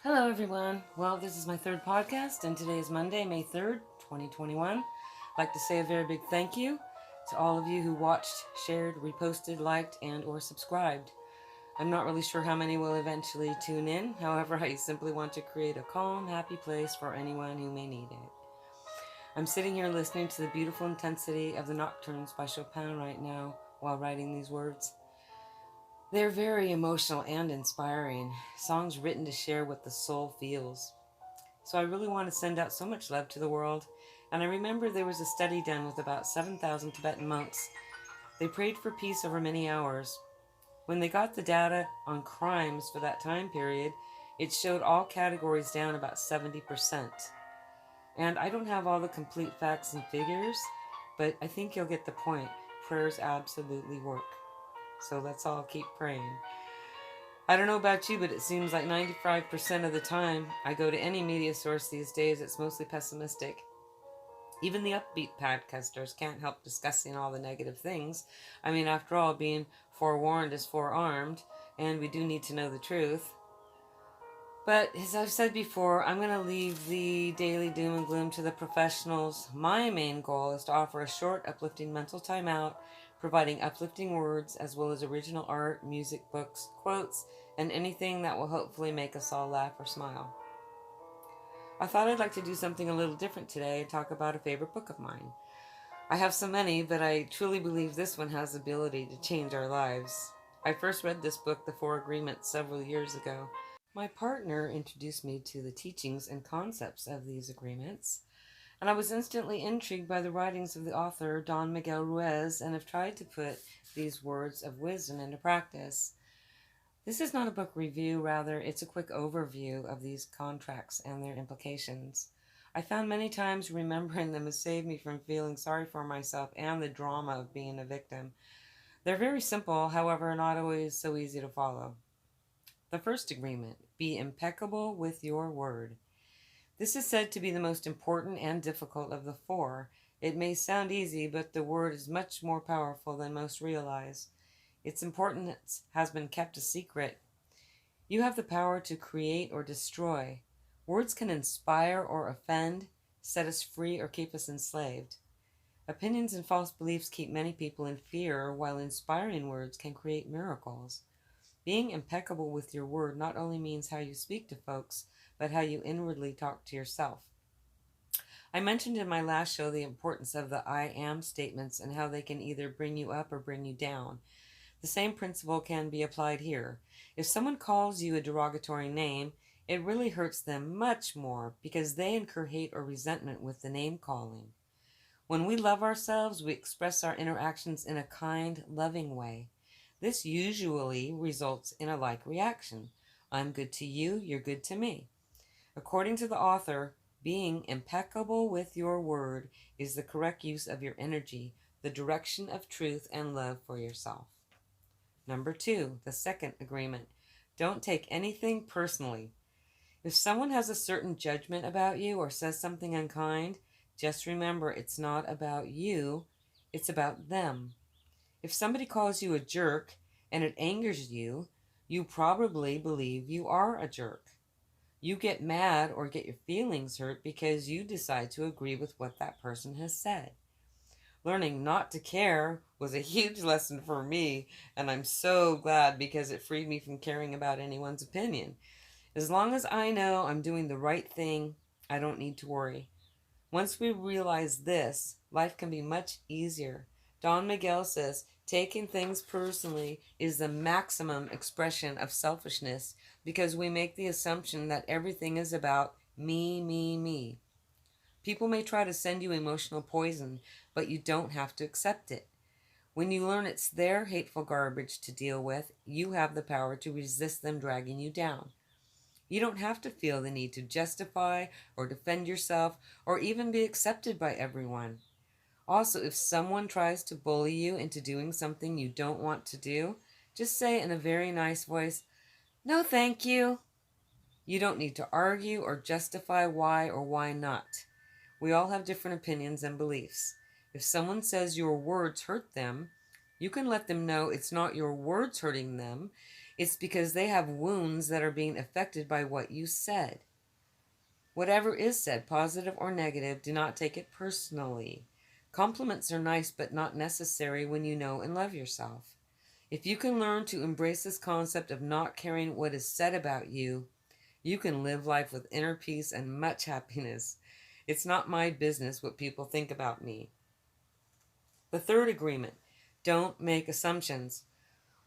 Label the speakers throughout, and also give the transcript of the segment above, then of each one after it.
Speaker 1: Hello, everyone. Well, this is my third podcast, and today is Monday, May 3rd, 2021. I'd like to say a very big thank you to all of you who watched, shared, reposted, liked, and or subscribed. I'm not really sure how many will eventually tune in. However, I simply want to create a calm, happy place for anyone who may need it. I'm sitting here listening to the beautiful intensity of the Nocturnes by Chopin right now while writing these words. They're very emotional and inspiring, songs written to share what the soul feels. So I really want to send out so much love to the world. And I remember there was a study done with about 7,000 Tibetan monks. They prayed for peace over many hours. When they got the data on crimes for that time period, it showed all categories down about 70%. And I don't have all the complete facts and figures, but I think you'll get the point. Prayers absolutely work. So let's all keep praying. I don't know about you, but it seems like 95% of the time I go to any media source these days, it's mostly pessimistic. Even the upbeat podcasters can't help discussing all the negative things. I mean, after all, being forewarned is forearmed, and we do need to know the truth. But as I've said before, I'm going to leave the daily doom and gloom to the professionals. My main goal is to offer a short, uplifting mental timeout, providing uplifting words as well as original art, music, books, quotes, and anything that will hopefully make us all laugh or smile. I thought I'd like to do something a little different today and talk about a favorite book of mine. I have so many, but I truly believe this one has the ability to change our lives. I first read this book, The Four Agreements, several years ago. My partner introduced me to the teachings and concepts of these agreements, and I was instantly intrigued by the writings of the author, Don Miguel Ruiz, and have tried to put these words of wisdom into practice. This is not a book review, rather, it's a quick overview of these contracts and their implications. I found many times remembering them has saved me from feeling sorry for myself and the drama of being a victim. They're very simple, however, not always so easy to follow. The first agreement, be impeccable with your word. This is said to be the most important and difficult of the four. It may sound easy, but the word is much more powerful than most realize. Its importance has been kept a secret. You have the power to create or destroy. Words can inspire or offend, set us free or keep us enslaved. Opinions and false beliefs keep many people in fear, while inspiring words can create miracles. Being impeccable with your word not only means how you speak to folks, but how you inwardly talk to yourself. I mentioned in my last show the importance of the I am statements and how they can either bring you up or bring you down. The same principle can be applied here. If someone calls you a derogatory name, it really hurts them much more because they incur hate or resentment with the name calling. When we love ourselves, we express our interactions in a kind, loving way. This usually results in a like reaction. I'm good to you, you're good to me. According to the author, being impeccable with your word is the correct use of your energy, the direction of truth and love for yourself. Number 2, the second agreement. Don't take anything personally. If someone has a certain judgment about you or says something unkind, just remember it's not about you, it's about them. If somebody calls you a jerk and it angers you, you probably believe you are a jerk. You get mad or get your feelings hurt because you decide to agree with what that person has said. Learning not to care was a huge lesson for me, and I'm so glad because it freed me from caring about anyone's opinion. As long as I know I'm doing the right thing, I don't need to worry. Once we realize this, life can be much easier. Don Miguel says, taking things personally is the maximum expression of selfishness because we make the assumption that everything is about me, me, me. People may try to send you emotional poison, but you don't have to accept it. When you learn it's their hateful garbage to deal with, you have the power to resist them dragging you down. You don't have to feel the need to justify or defend yourself or even be accepted by everyone. Also, if someone tries to bully you into doing something you don't want to do, just say in a very nice voice, "No, thank you." You don't need to argue or justify why or why not. We all have different opinions and beliefs. If someone says your words hurt them, you can let them know it's not your words hurting them. It's because they have wounds that are being affected by what you said. Whatever is said, positive or negative, do not take it personally. Compliments are nice but not necessary when you know and love yourself. If you can learn to embrace this concept of not caring what is said about you, you can live life with inner peace and much happiness. It's not my business what people think about me. The third agreement, don't make assumptions.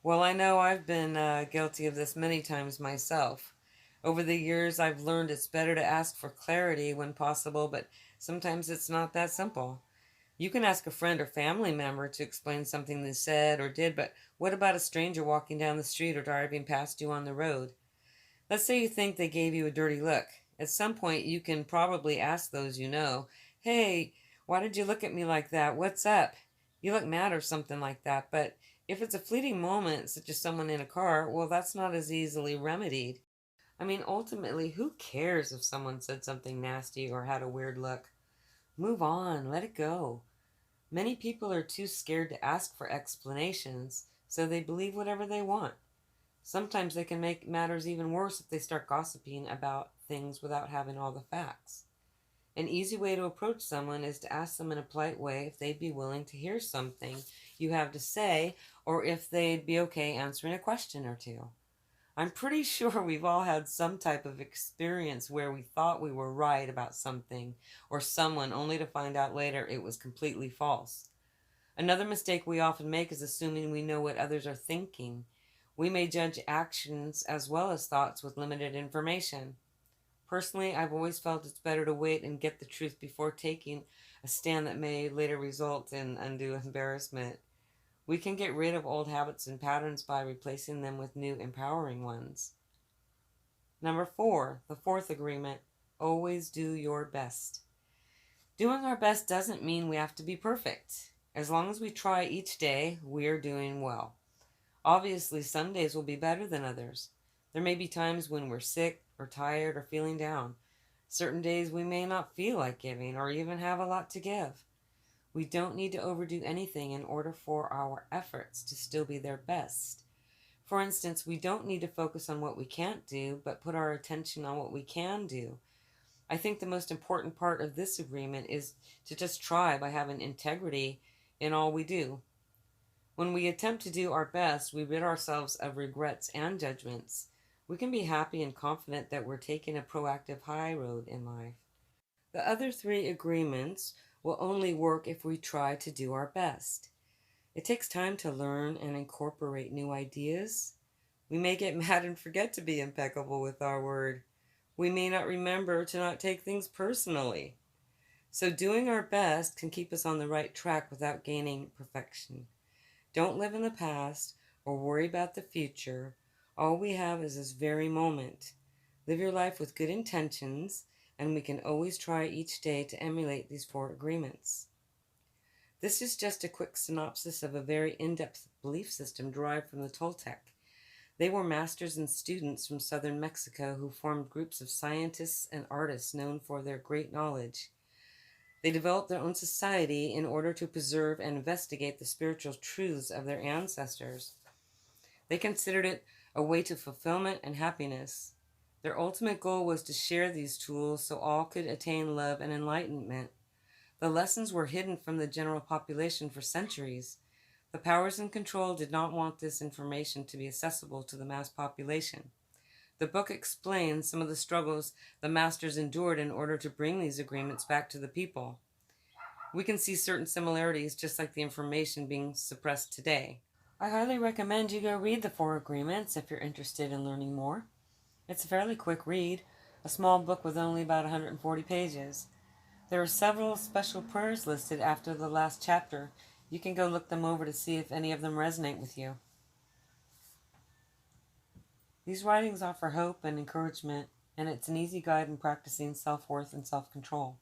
Speaker 1: Well, I know I've been guilty of this many times myself. Over the years, I've learned it's better to ask for clarity when possible, but sometimes it's not that simple. You can ask a friend or family member to explain something they said or did, but what about a stranger walking down the street or driving past you on the road? Let's say you think they gave you a dirty look. At some point, you can probably ask those you know, hey, why did you look at me like that? What's up? You look mad or something like that. But if it's a fleeting moment, such as someone in a car, well, that's not as easily remedied. I mean, ultimately, who cares if someone said something nasty or had a weird look? Move on, let it go. Many people are too scared to ask for explanations, so they believe whatever they want. Sometimes they can make matters even worse if they start gossiping about things without having all the facts. An easy way to approach someone is to ask them in a polite way if they'd be willing to hear something you have to say, or if they'd be okay answering a question or two. I'm pretty sure we've all had some type of experience where we thought we were right about something or someone only to find out later it was completely false. Another mistake we often make is assuming we know what others are thinking. We may judge actions as well as thoughts with limited information. Personally, I've always felt it's better to wait and get the truth before taking a stand that may later result in undue embarrassment. We can get rid of old habits and patterns by replacing them with new empowering ones. Number 4, the fourth agreement, always do your best. Doing our best doesn't mean we have to be perfect. As long as we try each day, we're doing well. Obviously, some days will be better than others. There may be times when we're sick or tired or feeling down. Certain days we may not feel like giving or even have a lot to give. We don't need to overdo anything in order for our efforts to still be their best. For instance, we don't need to focus on what we can't do, but put our attention on what we can do. I think the most important part of this agreement is to just try by having integrity in all we do. When we attempt to do our best, we rid ourselves of regrets and judgments. We can be happy and confident that we're taking a proactive high road in life. The other 3 agreements will only work if we try to do our best. It takes time to learn and incorporate new ideas. We may get mad and forget to be impeccable with our word. We may not remember to not take things personally. So doing our best can keep us on the right track without gaining perfection. Don't live in the past or worry about the future. All we have is this very moment. Live your life with good intentions, and we can always try each day to emulate these 4 agreements. This is just a quick synopsis of a very in-depth belief system derived from the Toltec. They were masters and students from southern Mexico who formed groups of scientists and artists known for their great knowledge. They developed their own society in order to preserve and investigate the spiritual truths of their ancestors. They considered it a way to fulfillment and happiness. Their ultimate goal was to share these tools so all could attain love and enlightenment. The lessons were hidden from the general population for centuries. The powers in control did not want this information to be accessible to the mass population. The book explains some of the struggles the masters endured in order to bring these agreements back to the people. We can see certain similarities, just like the information being suppressed today. I highly recommend you go read the 4 agreements if you're interested in learning more. It's a fairly quick read, a small book with only about 140 pages. There are several special prayers listed after the last chapter. You can go look them over to see if any of them resonate with you. These writings offer hope and encouragement, and it's an easy guide in practicing self-worth and self-control.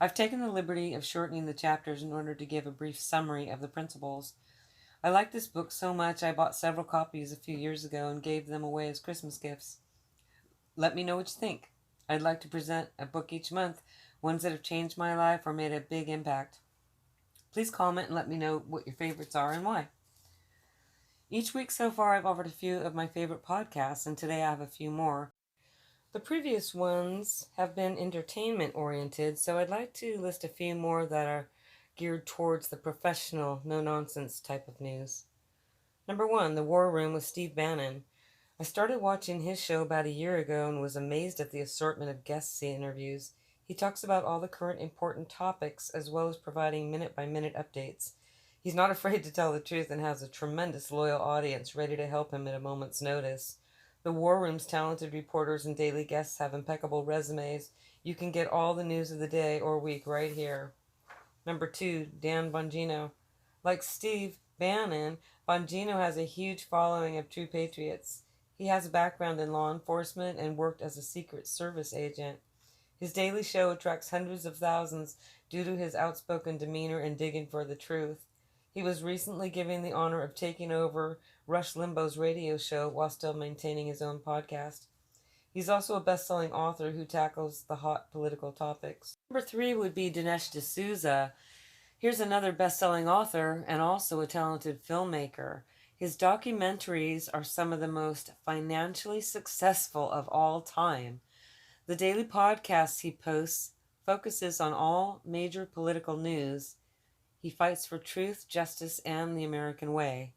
Speaker 1: I've taken the liberty of shortening the chapters in order to give a brief summary of the principles. I like this book so much I bought several copies a few years ago and gave them away as Christmas gifts. Let me know what you think. I'd like to present a book each month, ones that have changed my life or made a big impact. Please comment and let me know what your favorites are and why. Each week so far, I've offered a few of my favorite podcasts, and today I have a few more. The previous ones have been entertainment oriented, so I'd like to list a few more that are geared towards the professional, no nonsense type of news. Number one, The War Room with Steve Bannon. I started watching his show about a year ago and was amazed at the assortment of guests he interviews. He talks about all the current important topics as well as providing minute by minute updates. He's not afraid to tell the truth and has a tremendous loyal audience ready to help him at a moment's notice. The War Room's talented reporters and daily guests have impeccable resumes. You can get all the news of the day or week right here. Number two, Dan Bongino. Like Steve Bannon, Bongino has a huge following of true patriots. He has a background in law enforcement and worked as a Secret Service agent. His daily show attracts hundreds of thousands due to his outspoken demeanor and digging for the truth. He was recently given the honor of taking over Rush Limbaugh's radio show while still maintaining his own podcast. He's also a best-selling author who tackles the hot political topics. Number three would be Dinesh D'Souza. Here's another best-selling author and also a talented filmmaker. His documentaries are some of the most financially successful of all time. The daily podcast he posts focuses on all major political news. He fights for truth, justice, and the American way.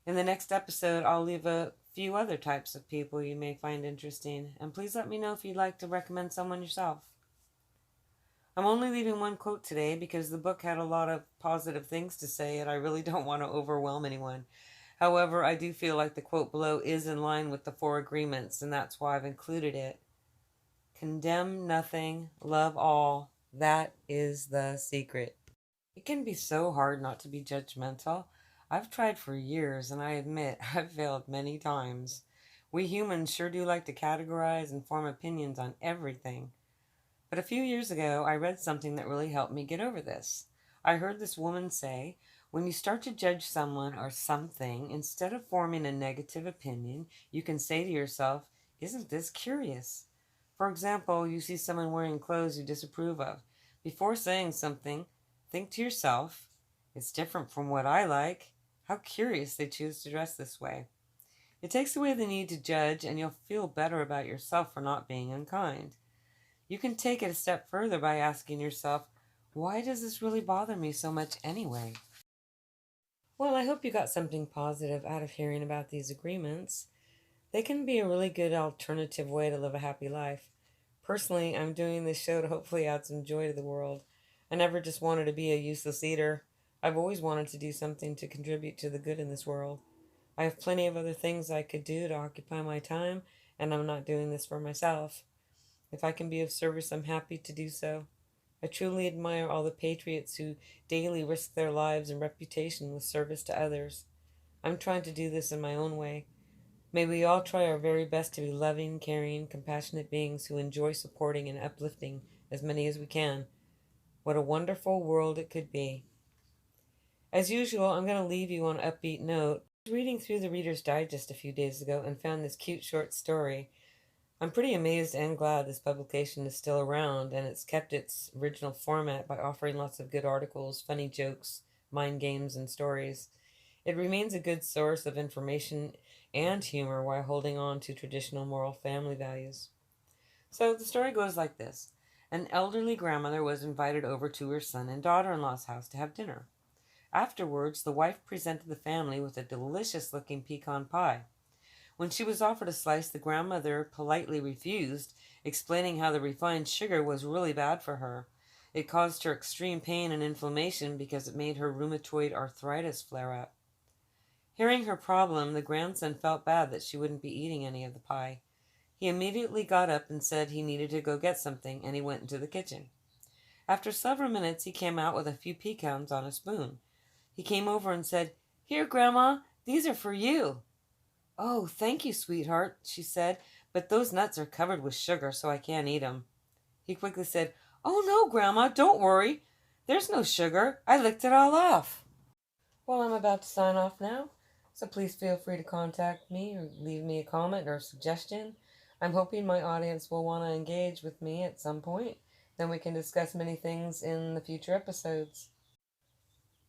Speaker 1: In the next episode, I'll leave a few other types of people you may find interesting, and please let me know if you'd like to recommend someone yourself. I'm only leaving one quote today because the book had a lot of positive things to say and I really don't want to overwhelm anyone. However, I do feel like the quote below is in line with the 4 agreements, and that's why I've included it. Condemn nothing, love all. That is the secret. It can be so hard not to be judgmental. I've tried for years, and I admit I've failed many times. We humans sure do like to categorize and form opinions on everything. But a few years ago, I read something that really helped me get over this. I heard this woman say, when you start to judge someone or something, instead of forming a negative opinion, you can say to yourself, isn't this curious? For example, you see someone wearing clothes you disapprove of. Before saying something, think to yourself, it's different from what I like. How curious they choose to dress this way. It takes away the need to judge, and you'll feel better about yourself for not being unkind. You can take it a step further by asking yourself, why does this really bother me so much anyway? Well, I hope you got something positive out of hearing about these agreements. They can be a really good alternative way to live a happy life. Personally, I'm doing this show to hopefully add some joy to the world. I never just wanted to be a useless eater. I've always wanted to do something to contribute to the good in this world. I have plenty of other things I could do to occupy my time, and I'm not doing this for myself. If I can be of service, I'm happy to do so. I truly admire all the patriots who daily risk their lives and reputation with service to others. I'm trying to do this in my own way. May we all try our very best to be loving, caring, compassionate beings who enjoy supporting and uplifting as many as we can. What a wonderful world it could be. As usual, I'm going to leave you on an upbeat note. I was reading through the Reader's Digest a few days ago and found this cute short story. I'm pretty amazed and glad this publication is still around, and it's kept its original format by offering lots of good articles, funny jokes, mind games, and stories. It remains a good source of information and humor while holding on to traditional moral family values. So the story goes like this. An elderly grandmother was invited over to her son and daughter-in-law's house to have dinner. Afterwards, the wife presented the family with a delicious-looking pecan pie. When she was offered a slice, the grandmother politely refused, explaining how the refined sugar was really bad for her. It caused her extreme pain and inflammation because it made her rheumatoid arthritis flare up. Hearing her problem, the grandson felt bad that she wouldn't be eating any of the pie. He immediately got up and said he needed to go get something, and he went into the kitchen. After several minutes, he came out with a few pecans on a spoon. He came over and said, "Here, Grandma, these are for you." "Oh, thank you, sweetheart," she said, "but those nuts are covered with sugar, so I can't eat them." He quickly said, "Oh, no, Grandma, don't worry. There's no sugar. I licked it all off." Well, I'm about to sign off now, so please feel free to contact me or leave me a comment or a suggestion. I'm hoping my audience will want to engage with me at some point. Then we can discuss many things in the future episodes.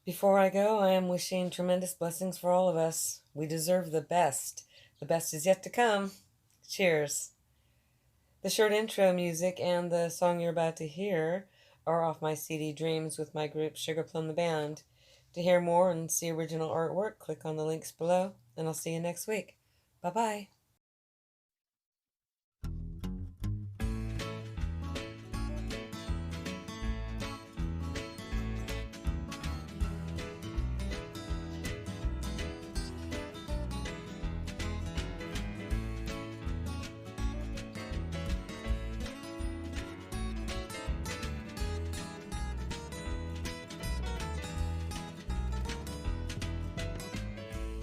Speaker 1: Before I go, I am wishing tremendous blessings for all of us. We deserve the best. The best is yet to come. Cheers. The short intro music and the song you're about to hear are off my CD Dreams with my group Sugar Plum the Band. To hear more and see original artwork, click on the links below, and I'll see you next week. Bye-bye.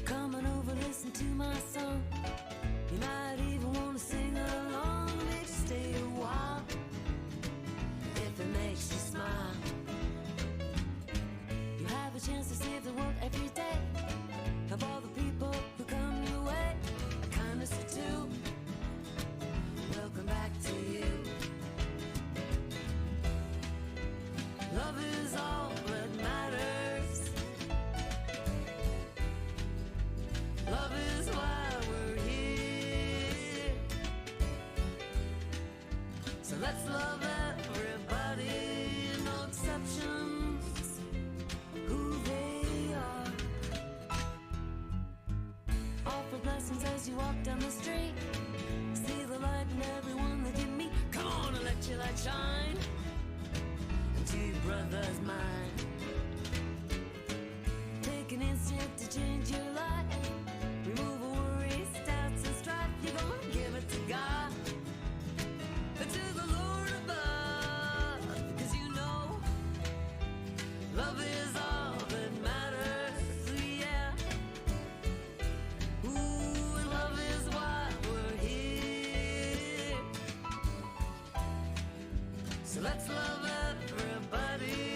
Speaker 2: Come on over, listen to my song. You might even want to sing along. Make you stay a while if it makes you smile. You have a chance to save the world every day. Of all the people who come your way, a kindness or two will come back to you. Love is all that matters. Love is why we're here. So let's love everybody, no exceptions, who they are. Offer blessings as you walk down the street. See the light in everyone that you meet. Come on and let your light shine into your brother's mind. Take an instant to change your life. Remove a worry, doubts and strife. You're gonna give it to God, to the Lord above. 'Cause you know love is all that matters, yeah. Ooh, and love is why we're here. So let's love everybody.